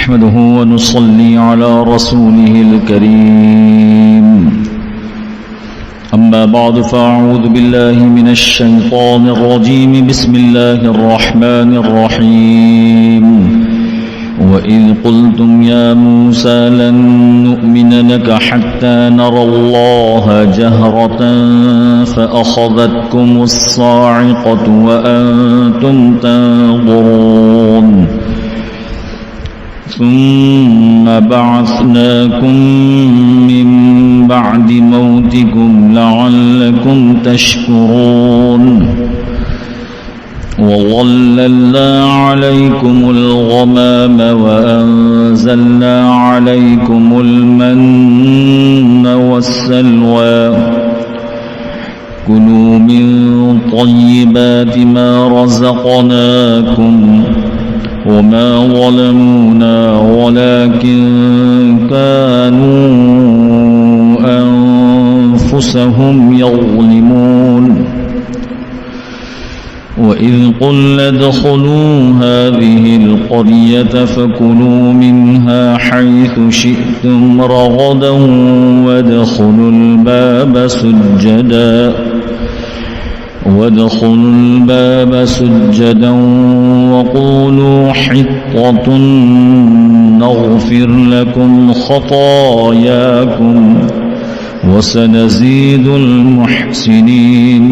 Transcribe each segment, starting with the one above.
نحمده ونصلي على رسوله الكريم أما بعد فأعوذ بالله من الشيطان الرجيم بسم الله الرحمن الرحيم وإذ قلتم يا موسى لن نؤمن لك حتى نرى الله جهرة فأخذتكم الصاعقة وأنتم تنظرون ثم بعثناكم من بعد موتكم لعلكم تشكرون وظللنا عليكم الغمام وأنزلنا عليكم المن والسلوى كلوا من طيبات ما رزقناكم وما ظلمونا ولكن كانوا أنفسهم يظلمون وإذ قلنا ادخلوا هذه القرية فكلوا منها حيث شئتم رغدا وادخلوا الباب سجدا وقولوا حطة نغفر لكم خطاياكم وسنزيد المحسنين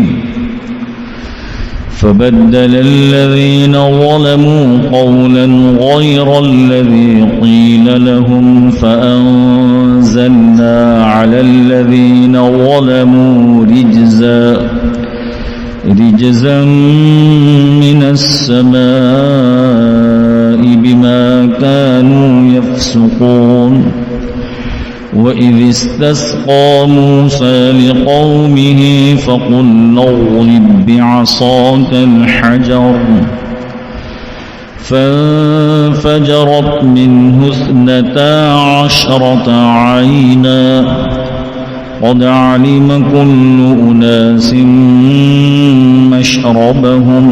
فبدل الذين ظلموا قولا غير الذي قيل لهم فأنزلنا على الذين ظلموا رجزا من السماء بما كانوا يفسقون وإذ استسقى موسى لقومه فقلنا اضرب بعصاك الحجر فانفجرت منه 12 عينا قد علم كل أناس مشربهم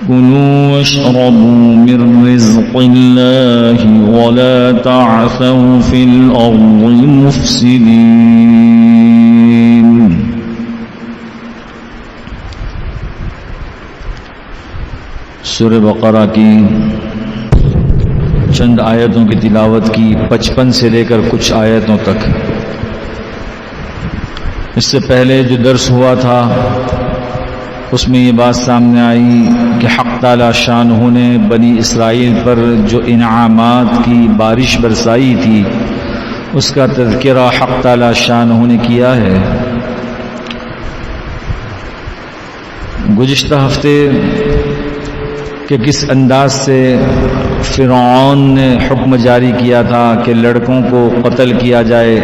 كلوا واشربوا من رزق الله ولا تعثوا في الأرض مفسدين. سورہ بقرہ کی چند آیتوں کی تلاوت کی 55 سے لے کر کچھ آیتوں تک. اس سے پہلے جو درس ہوا تھا اس میں یہ بات سامنے آئی کہ حق تعالی شانہ نے بنی اسرائیل پر جو انعامات کی بارش برسائی تھی اس کا تذکرہ حق تعالی شانہ نے کیا ہے. گزشتہ ہفتے کہ کس انداز سے فرعون نے حکم جاری کیا تھا کہ لڑکوں کو قتل کیا جائے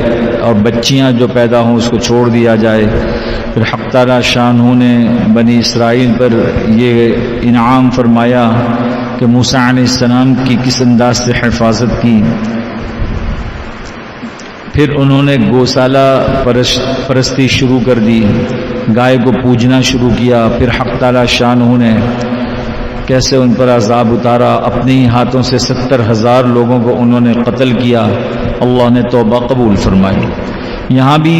اور بچیاں جو پیدا ہوں اس کو چھوڑ دیا جائے. پھر حق تعالی شانہ نے بنی اسرائیل پر یہ انعام فرمایا کہ موسیٰ علیہ السلام کی کس انداز سے حفاظت کی. پھر انہوں نے گوسالہ پرستی شروع کر دی، گائے کو پوجنا شروع کیا. پھر حق تعالی شانہ نے کیسے ان پر عذاب اتارا، اپنے ہی ہاتھوں سے 70,000 لوگوں کو انہوں نے قتل کیا. اللہ نے توبہ قبول فرمائی. یہاں بھی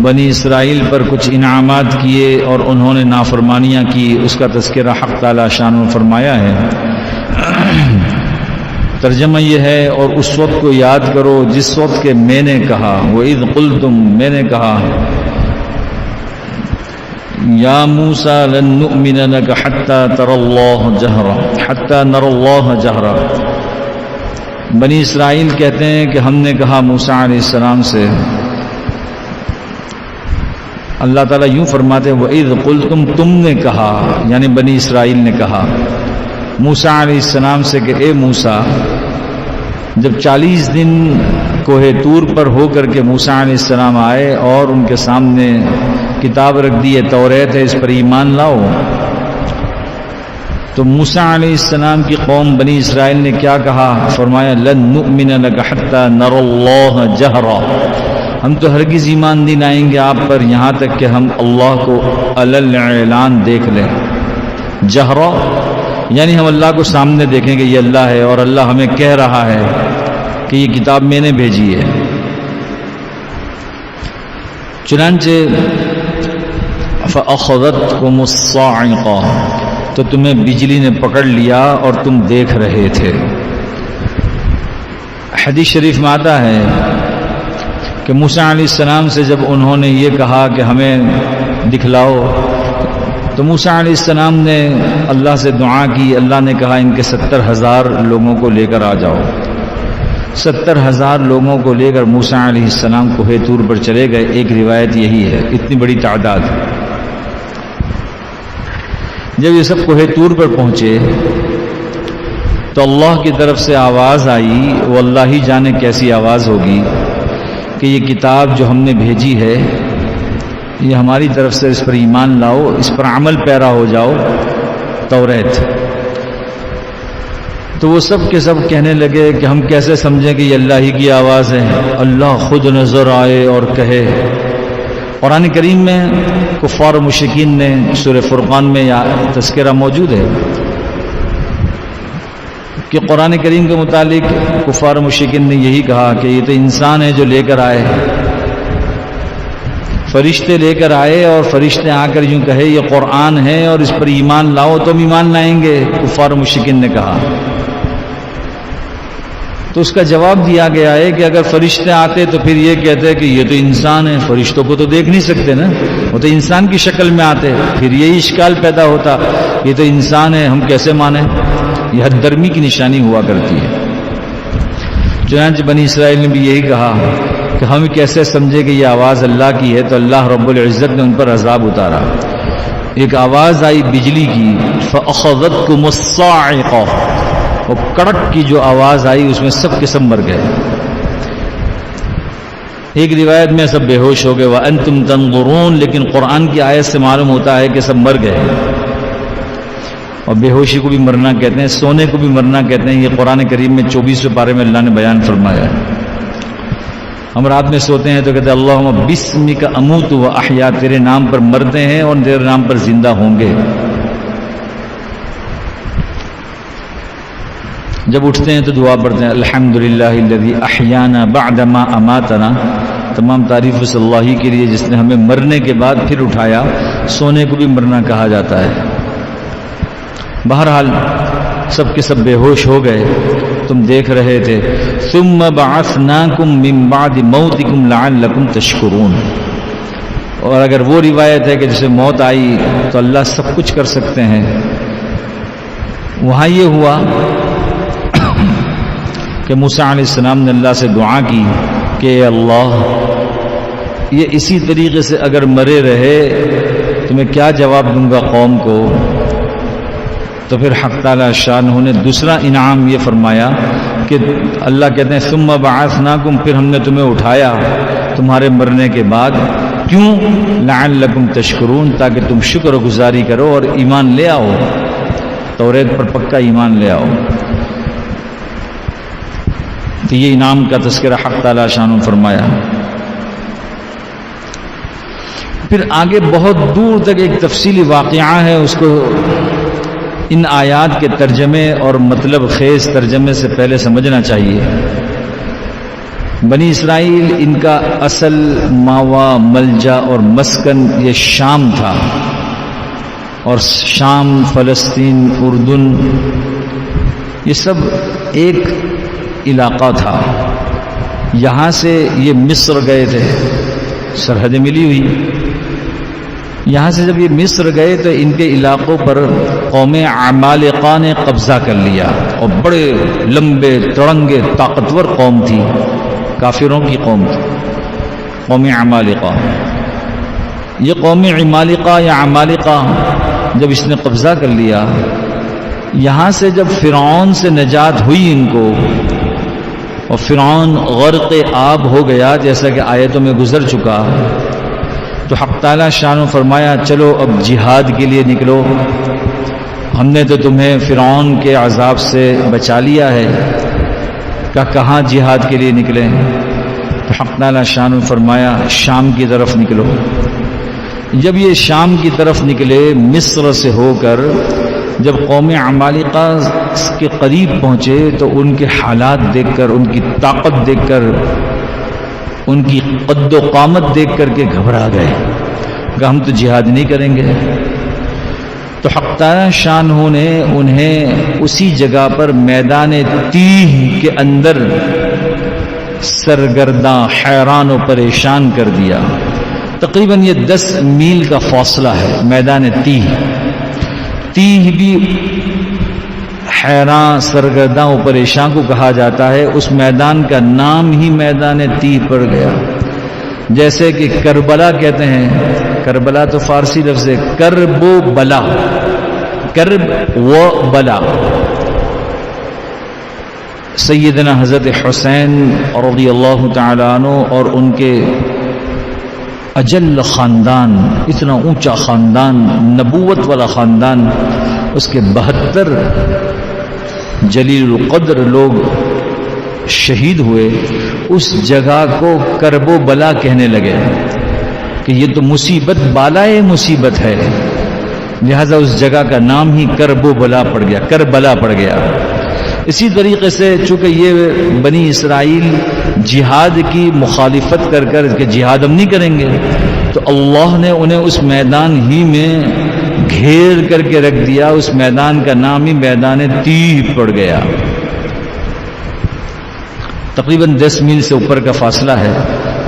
بنی اسرائیل پر کچھ انعامات کیے اور انہوں نے نافرمانیاں کی، اس کا تذکرہ حق تعالی شانہ نے فرمایا ہے. ترجمہ یہ ہے اور اس وقت کو یاد کرو جس وقت کہ میں نے کہا، وَإِذْ قُلْتُمْ میں نے کہا، یا موسیٰ لن نؤمن لک حتی تری اللہ جہرا، حتی نری اللہ جہرا. بنی اسرائیل کہتے ہیں کہ ہم نے کہا موسیٰ علیہ السلام سے، اللہ تعالیٰ یوں فرماتے ہیں وَإِذْ قُلْتُمْ تم نے کہا، یعنی بنی اسرائیل نے کہا موسیٰ علیہ السلام سے کہ اے موسیٰ، جب 40 دن کوہ طور پر ہو کر کے موسیٰ علیہ السلام آئے اور ان کے سامنے کتاب رکھ دی ہے، توریت ہے، اس پر ایمان لاؤ، تو موسیٰ علیہ السلام کی قوم بنی اسرائیل نے کیا کہا؟ فرمایا لن نؤمن لک حتی نری اللہ جہرا، ہم تو ہرگز ایمان نہیں لائیں گے آپ پر یہاں تک کہ ہم اللہ کو علی الاعلان دیکھ لیں. جہرا یعنی ہم اللہ کو سامنے دیکھیں کہ یہ اللہ ہے اور اللہ ہمیں کہہ رہا ہے کہ یہ کتاب میں نے بھیجی ہے۔ چنانچہ فَأَخَذَتْكُمُ الصَّاعِقَةُ، تو تمہیں بجلی نے پکڑ لیا اور تم دیکھ رہے تھے۔ حدیث شریف میں آتا ہے کہ موسیٰ علیہ السلام سے جب انہوں نے یہ کہا کہ ہمیں دکھلاؤ، تو موسیٰ علیہ السلام نے اللہ سے دعا کی، اللہ نے کہا ان کے 70,000 لوگوں کو لے کر آ جاؤ۔ 70,000 لوگوں کو لے کر موسیٰ علیہ السلام کوہ طور پر چلے گئے۔ ایک روایت یہی ہے، اتنی بڑی تعداد۔ جب یہ سب کوہ طور پر پہنچے تو اللہ کی طرف سے آواز آئی، وہ اللہ ہی جانے کیسی آواز ہوگی، کہ یہ کتاب جو ہم نے بھیجی ہے یہ ہماری طرف سے، اس پر ایمان لاؤ، اس پر عمل پیرا ہو جاؤ، توریت۔ تو وہ سب کے سب کہنے لگے کہ ہم کیسے سمجھیں کہ یہ اللہ ہی کی آواز ہے، اللہ خود نظر آئے اور کہے۔ قرآن کریم میں کفار و مشرکین نے سورہ فرقان میں یہ تذکرہ موجود ہے کہ قرآن کریم کے متعلق کفار و مشرکین نے یہی کہا کہ یہ تو انسان ہے جو لے کر آئے، فرشتے لے کر آئے اور فرشتے آ کر یوں کہے یہ قرآن ہے اور اس پر ایمان لاؤ تو ہم ایمان لائیں گے، کفار و مشرکین نے کہا۔ تو اس کا جواب دیا گیا ہے کہ اگر فرشتے آتے تو پھر یہ کہتے کہ یہ تو انسان ہے، فرشتوں کو تو دیکھ نہیں سکتے نا، وہ تو انسان کی شکل میں آتے، پھر یہی اشکال پیدا ہوتا، یہ تو انسان ہے ہم کیسے مانیں؟ یہ حد درمی کی نشانی ہوا کرتی ہے۔ چنانچہ بنی اسرائیل نے بھی یہی کہا کہ ہم کیسے سمجھے کہ یہ آواز اللہ کی ہے، تو اللہ رب العزت نے ان پر عذاب اتارا۔ ایک آواز آئی بجلی کی، فَأَخَذَتْكُمُ الصَّاعِقَةُ، وہ کڑک کی جو آواز آئی اس میں سب کے سب مر گئے۔ ایک روایت میں سب بے ہوش ہو گئے، وَأَنْتُمْ تَنْظُرُونَ، لیکن قرآن کی آیت سے معلوم ہوتا ہے کہ سب مر گئے۔ اور بے ہوشی کو بھی مرنا کہتے ہیں، سونے کو بھی مرنا کہتے ہیں، یہ قرآن کریم میں 24ویں پارے میں اللہ نے بیان فرمایا ہے۔ ہم رات میں سوتے ہیں تو کہتے ہیں اللہم بسمک اموت و احیا، تیرے نام پر مرتے ہیں اور تیرے نام پر زندہ ہوں گے۔ جب اٹھتے ہیں تو دعا پڑھتے ہیں الحمدللہ الذی احیانا بعدما اماتنا، تمام تعریف صلی اللہ ہی کے لیے جس نے ہمیں مرنے کے بعد پھر اٹھایا۔ سونے کو بھی مرنا کہا جاتا ہے۔ بہرحال سب کے سب بے ہوش ہو گئے، تم دیکھ رہے تھے۔ ثم بعثناکم من بعد موتکم لعلکم تشکرون، اور اگر وہ روایت ہے کہ جسے موت آئی تو اللہ سب کچھ کر سکتے ہیں، وہاں یہ ہوا کہ موسیٰ علیہ السلام نے اللہ سے دعا کی کہ اے اللہ یہ اسی طریقے سے اگر مرے رہے تو میں کیا جواب دوں گا قوم کو؟ تو پھر حق تعالی شانہ نے دوسرا انعام یہ فرمایا کہ اللہ کہتے ہیں ثم بعثناکم، پھر ہم نے تمہیں اٹھایا تمہارے مرنے کے بعد، کیوں؟ لعلکم تشکرون، تاکہ تم شکر گزاری کرو اور ایمان لے آؤ، توریت پر پکا ایمان لے آؤ۔ تو یہ انعام کا تذکرہ حق تعالی شانہ فرمایا۔ پھر آگے بہت دور تک ایک تفصیلی واقعہ ہے، اس کو ان آیات کے ترجمے اور مطلب خیز ترجمے سے پہلے سمجھنا چاہیے۔ بنی اسرائیل ان کا اصل ماوا، ملجا اور مسکن یہ شام تھا، اور شام، فلسطین، اردن، یہ سب ایک علاقہ تھا۔ یہاں سے یہ مصر گئے تھے، سرحدیں ملی ہوئی۔ یہاں سے جب یہ مصر گئے تو ان کے علاقوں پر قوم عمالقہ نے قبضہ کر لیا، اور بڑے لمبے تڑنگے طاقتور قوم تھی، کافروں کی قوم تھی قوم عمالقہ۔ یہ قوم عمالقہ یا عمالقہ جب اس نے قبضہ کر لیا، یہاں سے جب فرعون سے نجات ہوئی ان کو، اور فرعون غرق آب ہو گیا جیسا کہ آیتوں میں گزر چکا، تو حق تعالی شانہ فرمایا چلو اب جہاد کے لیے نکلو، ہم نے تو تمہیں فرعون کے عذاب سے بچا لیا ہے، کہ کہاں جہاد کے لیے نکلیں؟ تو حق تعالی شانہ فرمایا شام کی طرف نکلو۔ جب یہ شام کی طرف نکلے، مصر سے ہو کر جب قوم عمالقہ کے قریب پہنچے تو ان کے حالات دیکھ کر، ان کی طاقت دیکھ کر، ان کی قد و قامت دیکھ کر کے گھبرا گئے کہ ہم تو جہاد نہیں کریں گے۔ تو حق تعالی شان نے انہیں اسی جگہ پر میدان تیہ کے اندر سرگرداں، حیران و پریشان کر دیا۔ تقریباً یہ 10 میل کا فاصلہ ہے میدان تیہ۔ تیہ بھی حیران، سرگرداں و پریشان کو کہا جاتا ہے۔ اس میدان کا نام ہی میدان تیہ پڑ گیا۔ جیسے کہ کربلا کہتے ہیں، کربلا تو فارسی لفظ ہے، کرب و بلا، کرب و بلا۔ سیدنا حضرت حسین رضی اللہ تعالی عنہ اور ان کے اجل خاندان، اتنا اونچا خاندان، نبوت والا خاندان، اس کے 72 جلیل القدر لوگ شہید ہوئے۔ اس جگہ کو کرب و بلا کہنے لگے کہ یہ تو مصیبت بالائے مصیبت ہے، لہذا اس جگہ کا نام ہی کرب و بلا پڑ گیا، کربلا پڑ گیا۔ اسی طریقے سے چونکہ یہ بنی اسرائیل جہاد کی مخالفت کر کر کہ جہاد ہم نہیں کریں گے، تو اللہ نے انہیں اس میدان ہی میں گھیر کر کے رکھ دیا۔ اس میدان کا نام ہی میدان تیہ پڑ گیا۔ تقریباً 10 میل سے اوپر کا فاصلہ ہے،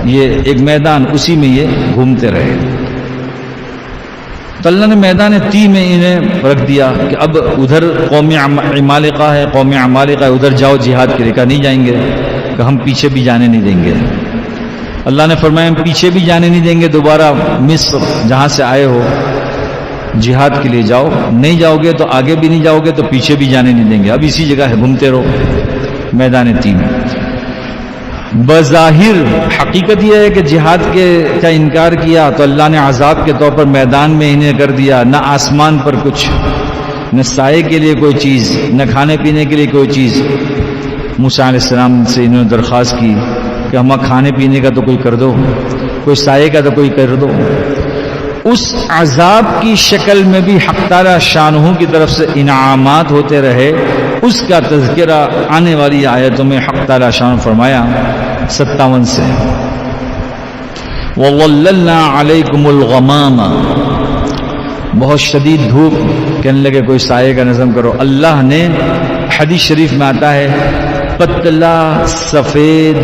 یہ ایک میدان، اسی میں یہ گھومتے رہے۔ تو اللہ نے میدان تیہ میں انہیں رکھ دیا کہ اب ادھر قوم عمالقہ ہے، قوم عمالقہ ہے، ادھر جاؤ جہاد کے لیے، کہا نہیں جائیں گے، کہ ہم پیچھے بھی جانے نہیں دیں گے۔ اللہ نے فرمایا ہم پیچھے بھی جانے نہیں دیں گے، دوبارہ مصر جہاں سے آئے ہو جہاد کے لیے جاؤ، نہیں جاؤ گے تو آگے بھی نہیں جاؤ گے تو پیچھے بھی جانے نہیں دیں گے، اب اسی جگہ ہے، گھومتے رہو میدان تیہ میں۔ بظاہر حقیقت یہ ہے کہ جہاد کے کا انکار کیا تو اللہ نے عذاب کے طور پر میدان میں انہیں کر دیا، نہ آسمان پر کچھ، نہ سائے کے لیے کوئی چیز، نہ کھانے پینے کے لیے کوئی چیز۔ موسیٰ علیہ السلام سے انہوں نے درخواست کی کہ ہمیں کھانے پینے کا تو کوئی کر دو، کوئی سائے کا تو کوئی کر دو۔ اس عذاب کی شکل میں بھی حق تعالی شانہ کی طرف سے انعامات ہوتے رہے، اس کا تذکرہ آنے والی آیتوں میں حق تعالی شانہ فرمایا 57 سے وَظَلَّلْنَا عَلَيْكُمُ الْغَمَامَ، بہت شدید دھوپ، کہنے لگے کوئی سائے کا نظم کرو۔ اللہ نے، حدیث شریف میں آتا ہے، پتلا سفید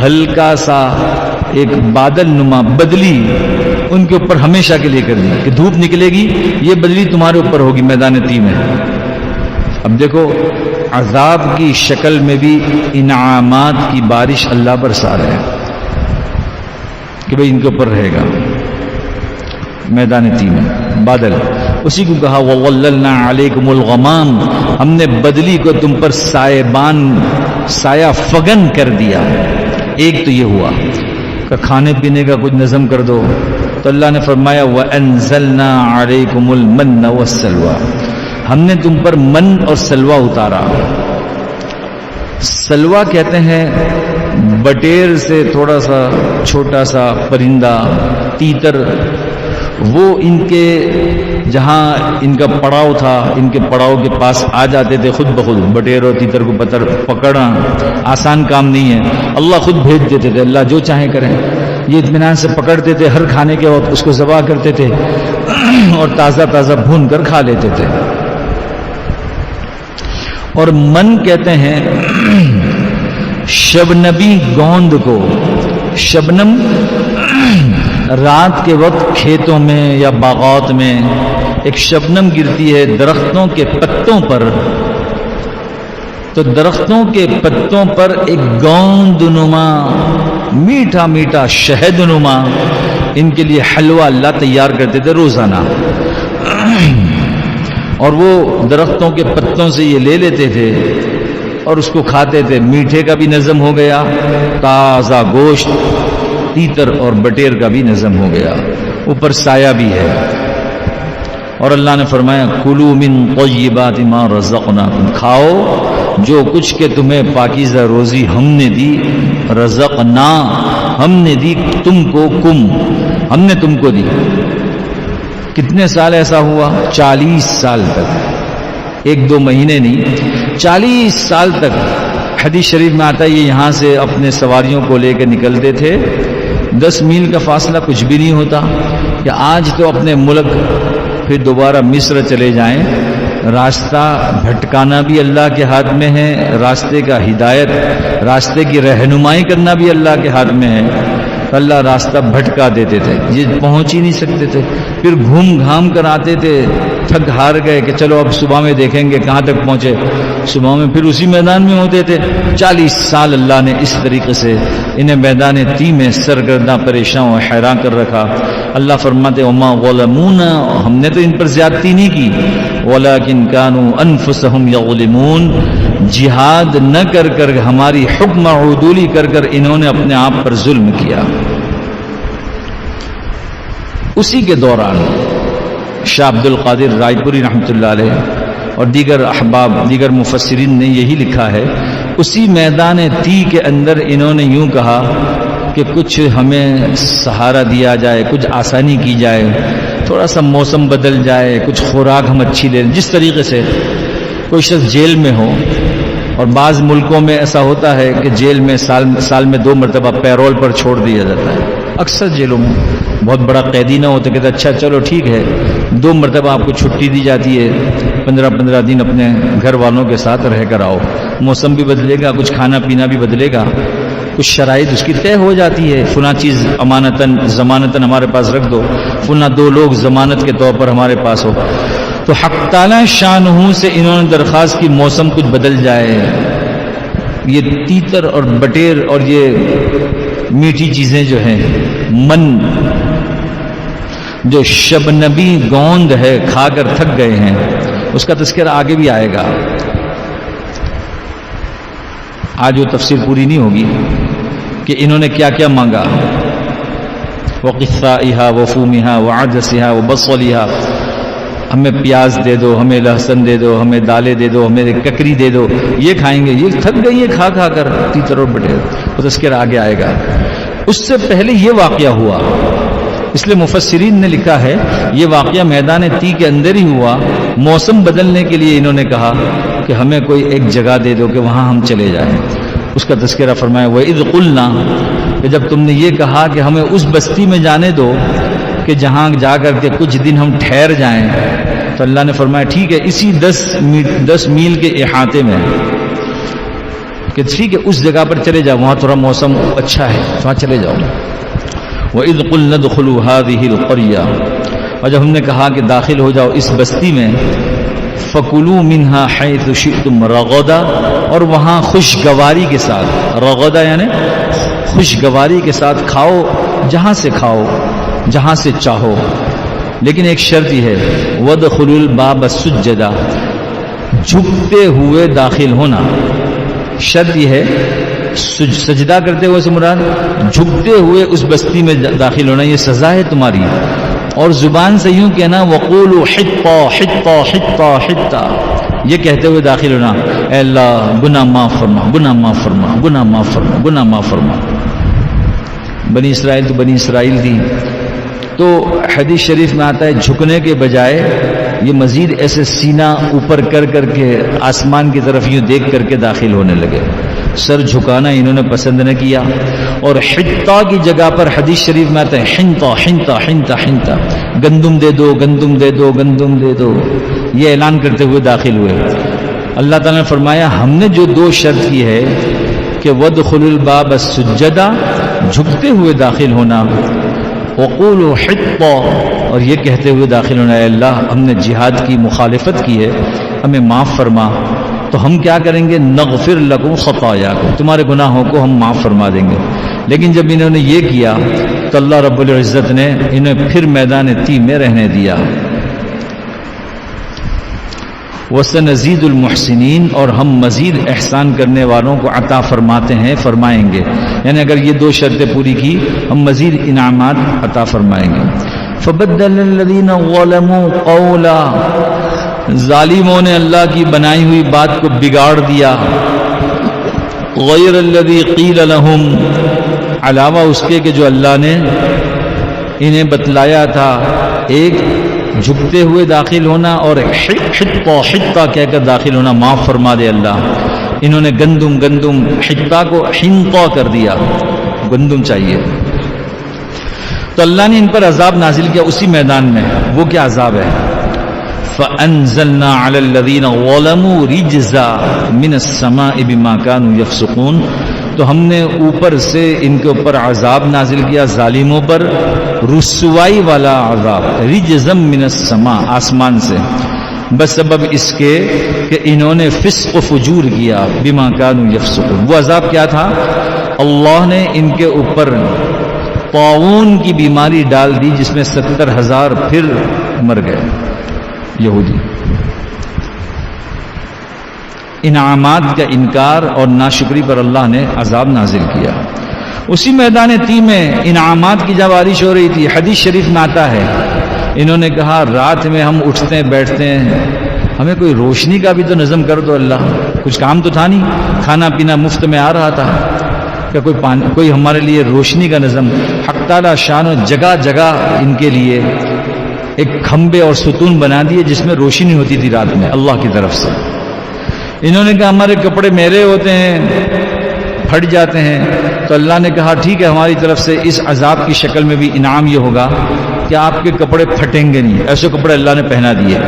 ہلکا سا ایک بادل نما بدلی ان کے اوپر ہمیشہ کے لیے کر دی کہ دھوپ نکلے گی، یہ بدلی تمہارے اوپر ہوگی میدان تیہ میں۔ اب دیکھو عذاب کی شکل میں بھی انعامات کی بارش اللہ برسا رہے ہیں کہ بھئی ان کے اوپر رہے گا میدان تیہ میں بادل۔ اسی کو کہا وَظَلَّلْنَا عَلَيْكُمُ الْغَمَامَ، ہم نے بدلی کو تم پر سائبان، سایہ فگن کر دیا۔ ایک تو یہ ہوا کہ کھانے پینے کا کچھ نظم کر دو، تو اللہ نے فرمایا وَأَنزَلْنَا عَلَيْكُمُ الْمَنَّ وَالسَّلْوَىٰ، ہم نے تم پر من اور سلوہ اتارا۔ سلوہ کہتے ہیں بٹیر سے تھوڑا سا چھوٹا سا پرندہ، تیتر، وہ ان کے جہاں ان کا پڑاؤ تھا، ان کے پڑاؤ کے پاس آ جاتے تھے خود بخود۔ بٹیر اور تیتر کو پکڑنا آسان کام نہیں ہے، اللہ خود بھیج دیتے تھے، اللہ جو چاہیں کریں۔ یہ اطمینان سے پکڑتے تھے، ہر کھانے کے وقت اس کو ذبح کرتے تھے اور تازہ تازہ بھون کر کھا لیتے تھے۔ اور من کہتے ہیں شبنمی گوند کو۔ شبنم رات کے وقت کھیتوں میں یا باغات میں ایک شبنم گرتی ہے درختوں کے پتوں پر، تو درختوں کے پتوں پر ایک گوند نما میٹھا میٹھا شہد نما ان کے لیے حلوہ اللہ تیار کرتے تھے روزانہ، اور وہ درختوں کے پتوں سے یہ لے لیتے تھے اور اس کو کھاتے تھے۔ میٹھے کا بھی نظم ہو گیا، تازہ گوشت، تیتر اور بٹیر کا بھی نظم ہو گیا، اوپر سایہ بھی ہے۔ اور اللہ نے فرمایا کلوا من طیبات ما رزقناکم، کھاؤ جو کچھ کہ تمہیں پاکیزہ روزی ہم نے دی، رزقنا، ہم نے دی تم کو، ہم نے تم کو دی۔ کتنے سال ایسا ہوا؟ 40 سال تک ایک دو مہینے نہیں، 40 سال تک حدیث شریف میں آتا ہے یہ یہاں سے اپنے سواریوں کو لے کے نکلتے تھے، 10 میل کا فاصلہ کچھ بھی نہیں ہوتا کہ آج تو اپنے ملک پھر دوبارہ مصر چلے جائیں، راستہ بھٹکانا بھی اللہ کے ہاتھ میں ہے، راستے کا ہدایت، راستے کی رہنمائی کرنا بھی اللہ کے ہاتھ میں ہے۔ اللہ راستہ بھٹکا دیتے تھے، یہ پہنچ ہی نہیں سکتے تھے، پھر گھوم گھام کر آتے تھے، تھک ہار گئے کہ چلو اب صبح میں دیکھیں گے کہاں تک پہنچے، صبح میں پھر اسی میدان میں ہوتے تھے۔ 40 سال اللہ نے اس طریقے سے انہیں میدان تی میں سرگرداں پریشان و حیران کر رکھا۔ اللہ فرماتے وما ظلمونا، ہم نے تو ان پر زیادتی نہیں کی، ولکن کانوا انفسهم یظلمون، جہاد نہ کر کر ہماری حکم عدولی کر کر انہوں نے اپنے آپ پر ظلم کیا۔ اسی کے دوران شاہ عبد القادر رائے پوری رحمۃ اللہ علیہ اور دیگر احباب، دیگر مفسرین نے یہی لکھا ہے، اسی میدان تی کے اندر انہوں نے یوں کہا کہ کچھ ہمیں سہارا دیا جائے، کچھ آسانی کی جائے، تھوڑا سا موسم بدل جائے، کچھ خوراک ہم اچھی لیں۔ جس طریقے سے کوئی شخص جیل میں ہو، اور بعض ملکوں میں ایسا ہوتا ہے کہ جیل میں سال میں 2 مرتبہ پیرول پر چھوڑ دیا جاتا ہے، اکثر جیلوں میں بہت بڑا قیدی نہ ہوتا، کہتے اچھا چلو ٹھیک ہے 2 مرتبہ آپ کو چھٹی دی جاتی ہے، 15 دن اپنے گھر والوں کے ساتھ رہ کر آؤ، موسم بھی بدلے گا، کچھ کھانا پینا بھی بدلے گا، کچھ شرائط اس کی طے ہو جاتی ہے، فلاں چیز امانتاً ضمانتاً ہمارے پاس رکھ دو، فلاں 2 لوگ ضمانت کے طور پر ہمارے پاس ہو۔ تو حق تعالی شانہ سے انہوں نے درخواست کی موسم کچھ بدل جائے، یہ تیتر اور بٹیر اور یہ میٹھی چیزیں جو ہیں، من جو شبنبی گوند ہے کھا کر تھک گئے ہیں، اس کا تذکرہ آگے بھی آئے گا، آج وہ تفسیر پوری نہیں ہوگی کہ انہوں نے کیا کیا مانگا، وَقِثَّائِهَا وَفُومِهَا وَعَدَسِهَا وَبَصَلِهَا، ہمیں پیاز دے دو، ہمیں لہسن دے دو، ہمیں دالیں دے دو، ہمیں ککری دے دو، یہ کھائیں گے، یہ تھک گئی ہے کھا کھا کر تیتر اور بٹیر، وہ تذکرہ آگے آئے گا۔ اس سے پہلے یہ واقعہ ہوا، اس لیے مفسرین نے لکھا ہے یہ واقعہ میدان تی کے اندر ہی ہوا، موسم بدلنے کے لیے انہوں نے کہا کہ ہمیں کوئی ایک جگہ دے دو کہ وہاں ہم چلے جائیں، اس کا تذکرہ فرمایا وَإِذْ قُلْنَا، کہ جب تم نے یہ کہا کہ ہمیں اس بستی میں جانے دو کہ جہاں جا کر کے کچھ دن ہم ٹھہر جائیں، تو اللہ نے فرمایا ٹھیک ہے، اسی 10 میل کے احاطے میں کہ ٹھیک ہے اس جگہ پر چلے جاؤ، وہاں تھوڑا موسم اچھا ہے، وہاں چلے جاؤ۔ وَإِذْ قُلْنَا ادْخُلُوا هَذِهِ الْقَرْيَةَ، اور جب ہم نے کہا کہ داخل ہو جاؤ اس بستی میں، فَكُلُوا مِنْهَا حَيْثُ شِئْتُمْ رَغَدًا، اور وہاں خوشگواری کے ساتھ، رغدہ یعنی خوشگواری کے ساتھ کھاؤ، جہاں سے کھاؤ، جہاں سے چاہو، لیکن ایک شرط ہی ہے وَادْخُلُوا الْبَابَ سُجَّدًا، جھکتے ہوئے داخل ہونا، شرط یہ ہے سجدہ کرتے ہوئے سے مراد جھکتے ہوئے اس بستی میں داخل ہونا، یہ سزا ہے تمہاری، اور زبان سے یوں کہنا وَقُولُوا حِطَّةً حِطَّةً حِطَّةً حِطَّةً، یہ کہتے ہوئے داخل ہونا اے اللہ گناہ معاف فرما، گناہ معاف فرما، گناہ معاف فرما، گناہ معاف فرما۔ بنی اسرائیل تو بنی اسرائیل تھی، تو حدیث شریف میں آتا ہے جھکنے کے بجائے یہ مزید ایسے سینہ اوپر کر کر کے آسمان کی طرف یوں دیکھ کر کے داخل ہونے لگے، سر جھکانا انہوں نے پسند نہ کیا، اور حنطہ کی جگہ پر حدیث شریف میں آتا ہے حنطہ حنطہ حنطہ حنطہ، گندم دے دو، گندم دے دو، گندم دے دو، یہ اعلان کرتے ہوئے داخل ہوئے۔ اللہ تعالیٰ نے فرمایا ہم نے جو 2 شرط کی ہے کہ وَادْخُلُوا الْبَابَ سُجَّدًا، جھکتے ہوئے داخل ہونا، وَقُولُوا حِطَّةً، اور یہ کہتے ہوئے داخل ہونا اے اللہ ہم نے جہاد کی مخالفت کی ہے، ہمیں معاف فرما، تو ہم کیا کریں گے نغفر لکم خطایاکم، تمہارے گناہوں کو ہم معاف فرما دیں گے۔ لیکن جب انہوں نے یہ کیا تو اللہ رب العزت نے انہیں پھر میدان تی میں رہنے دیا۔ وَسَنَزِيدُ الْمُحْسِنِينَ، اور ہم مزید احسان کرنے والوں کو عطا فرماتے ہیں، فرمائیں گے، یعنی اگر یہ 2 شرطیں پوری کی ہم مزید انعامات عطا فرمائیں گے۔ فَبَدَّلَ الَّذِينَ ظَلَمُوا قَوْلًا، ظالموں نے اللہ کی بنائی ہوئی بات کو بگاڑ دیا، غَيْرَ الَّذِي قِيلَ لَهُمْ، علاوہ اس کے کہ جو اللہ نے انہیں بتلایا تھا، ایک جھکتے ہوئے داخل ہونا اور حطہ حطہ کہہ کر داخل ہونا معاف فرما دے اللہ. انہوں نے گندم حطہ کو حنطہ کر دیا، گندم چاہیے. تو اللہ نے ان پر عذاب نازل کیا اسی میدان میں. وہ کیا عذاب ہے؟ فَأَنزَلْنَا عَلَى الَّذِينَ ظَلَمُوا رِجْزًا مِنَ السَّمَاءِ بِمَا كَانُوا يَفْسُقُونَ. تو ہم نے اوپر سے ان کے اوپر عذاب نازل کیا، ظالموں پر رسوائی والا عذاب، رجزا من السماء، آسمان سے، بسبب اس کے کہ انہوں نے فسق و فجور کیا. بما كانوا يفسقون. وہ عذاب کیا تھا؟ اللہ نے ان کے اوپر طاعون کی بیماری ڈال دی جس میں 70,000 پھر مر گئے یہودی. انعامات کا انکار اور ناشکری پر اللہ نے عذاب نازل کیا. اسی میدان تی میں انعامات کی جب بارش ہو رہی تھی، حدیث شریف میں آتا ہے انہوں نے کہا رات میں ہم اٹھتے ہیں بیٹھتے ہیں، ہمیں کوئی روشنی کا بھی تو نظم کر دو اللہ. کچھ کام تو تھا نہیں، کھانا پینا مفت میں آ رہا تھا، کہ کوئی ہمارے لیے روشنی کا نظم. حق تعالی شان و جگہ جگہ ان کے لیے ایک کھمبے اور ستون بنا دیے جس میں روشنی ہوتی تھی رات میں اللہ کی طرف سے. انہوں نے کہا ہمارے کپڑے میلے ہوتے ہیں، پھٹ جاتے ہیں. تو اللہ نے کہا ٹھیک ہے، ہماری طرف سے اس عذاب کی شکل میں بھی انعام یہ ہوگا کہ آپ کے کپڑے پھٹیں گے نہیں. ایسے کپڑے اللہ نے پہنا دیے.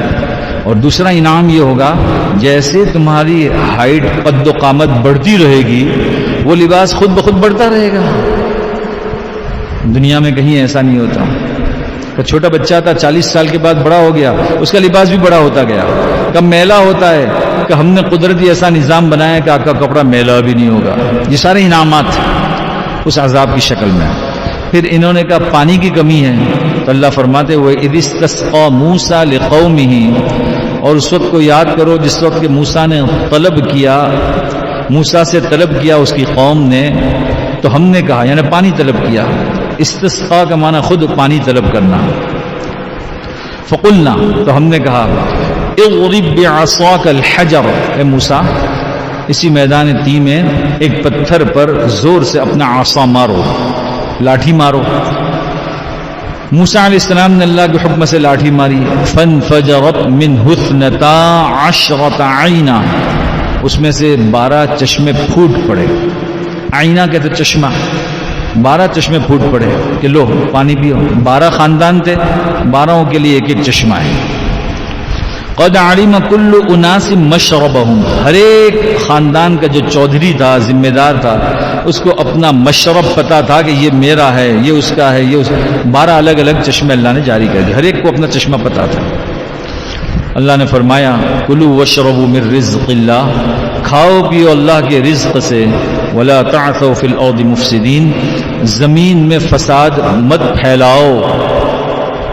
اور دوسرا انعام یہ ہوگا جیسے تمہاری ہائٹ قد و قامت بڑھتی رہے گی وہ لباس خود بخود بڑھتا رہے گا. دنیا میں کہیں ایسا نہیں ہوتا کہ چھوٹا بچہ تھا 40 سال کے بعد بڑا ہو گیا اس کا لباس بھی بڑا ہوتا گیا. کب میلا ہوتا ہے کہ ہم نے قدرتی ایسا نظام بنایا کہ آپ کا کپڑا میلا بھی نہیں ہوگا. یہ سارے انعامات اس عذاب کی شکل میں. پھر انہوں نے کہا پانی کی کمی ہے تو اللہ فرماتے ہوئے اذ استسقى موسیٰ لقومه، اور اس وقت کو یاد کرو جس وقت کہ موسیٰ نے طلب کیا، موسیٰ سے طلب کیا اس کی قوم نے. تو ہم نے کہا یعنی پانی طلب کیا. استسقاء کا معنی خود پانی طلب کرنا. فقلنا، تو ہم نے کہا اضرب بعصاك الحجر، اے موسیٰ اسی میدان تی میں ایک پتھر پر زور سے اپنا عصا مارو، لاٹھی مارو. موسیٰ علیہ السلام نے اللہ کے حکم سے لاٹھی ماری. فانفجرت منه 12 عینا، اس میں سے 12 چشمے پھوٹ پڑے. عینا کہتے چشمہ. 12 چشمے پھوٹ پڑے کہ لو پانی پیو. 12 خاندان تھے، 12 کے لیے ایک ایک چشمہ ہے. قد علم كل اناس مشربهم، ہر ایک خاندان کا جو چودھری تھا، ذمہ دار تھا، اس کو اپنا مشرب پتا تھا کہ یہ میرا ہے، یہ اس کا ہے، یہ اس. 12 الگ الگ چشمے اللہ نے جاری کر دیے، ہر ایک کو اپنا چشمہ پتا تھا. اللہ نے فرمایا کلوا واشربوا من رزق اللہ، کھاؤ پیو اللہ کے رزق سے. ولا تعثوا فی الارض مفسدین، زمین میں فساد مت پھیلاؤ،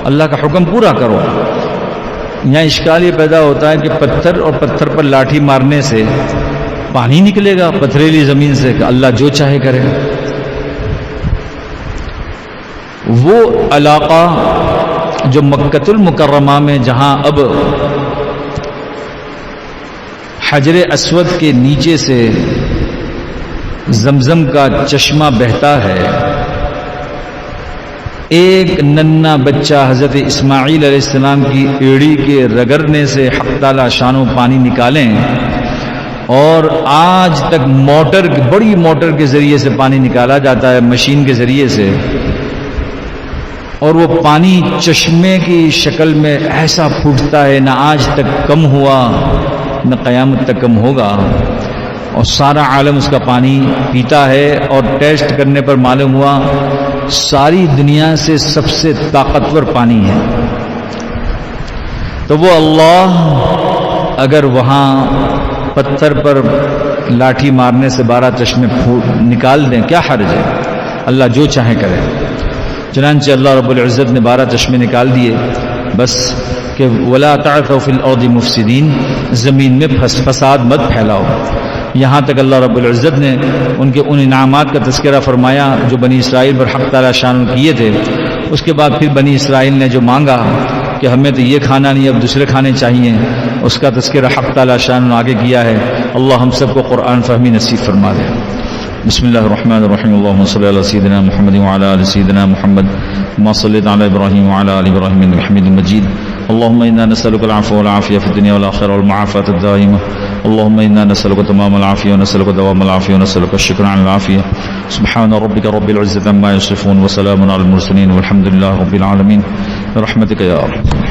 اللہ کا حکم پورا کرو. یہاں اشکال یہ پیدا ہوتا ہے کہ پتھر اور پتھر پر لاٹھی مارنے سے پانی نکلے گا پتھریلی زمین سے کہ اللہ جو چاہے کرے. وہ علاقہ جو مکۃ المکرمہ میں جہاں اب حجر اسود کے نیچے سے زمزم کا چشمہ بہتا ہے، ایک ننا بچہ حضرت اسماعیل علیہ السلام کی ایڑی کے رگڑنے سے حق تعالی شانو پانی نکالیں، اور آج تک موٹر، بڑی موٹر کے ذریعے سے پانی نکالا جاتا ہے، مشین کے ذریعے سے، اور وہ پانی چشمے کی شکل میں ایسا پھوٹتا ہے، نہ آج تک کم ہوا نہ قیامت تک کم ہوگا، اور سارا عالم اس کا پانی پیتا ہے. اور ٹیسٹ کرنے پر معلوم ہوا ساری دنیا سے سب سے طاقتور پانی ہے. تو وہ اللہ اگر وہاں پتھر پر لاٹھی مارنے سے 12 چشمے نکال دیں، کیا حرج ہے؟ اللہ جو چاہے کرے. چنانچہ اللہ رب العزت نے 12 چشمے نکال دیے، بس کہ ولا تعثوا فی الارض مفسدین، زمین میں فساد مت پھیلاؤ. یہاں تک اللہ رب العزت نے ان کے ان انعامات کا تذکرہ فرمایا جو بنی اسرائیل پر حق تعالی شان کیے تھے. اس کے بعد پھر بنی اسرائیل نے جو مانگا کہ ہمیں تو یہ کھانا نہیں اب دوسرے کھانے چاہیے، اس کا تذکرہ حق تعالی شان آگے کیا ہے. اللہ ہم سب کو قرآن فہمی نصیب فرما دے. بسم اللہ الرحمن الرحیم. اللهم صل علی سیدنا محمد وعلی آل سیدنا محمد كما صليت على ابراہیم وعلى آل ابراہیم انك حمید مجید. اللهم إنا نسألك العفو والعافية في الدنيا والآخرة والمعافاة الدائمة. اللهم إنا نسألك تمام العافية ونسألك دوام العافية ونسألك الشكر على العافية. سبحان ربك رب العزة عما يصفون وسلام على المرسلين والحمد لله رب العالمين برحمتك يا رب.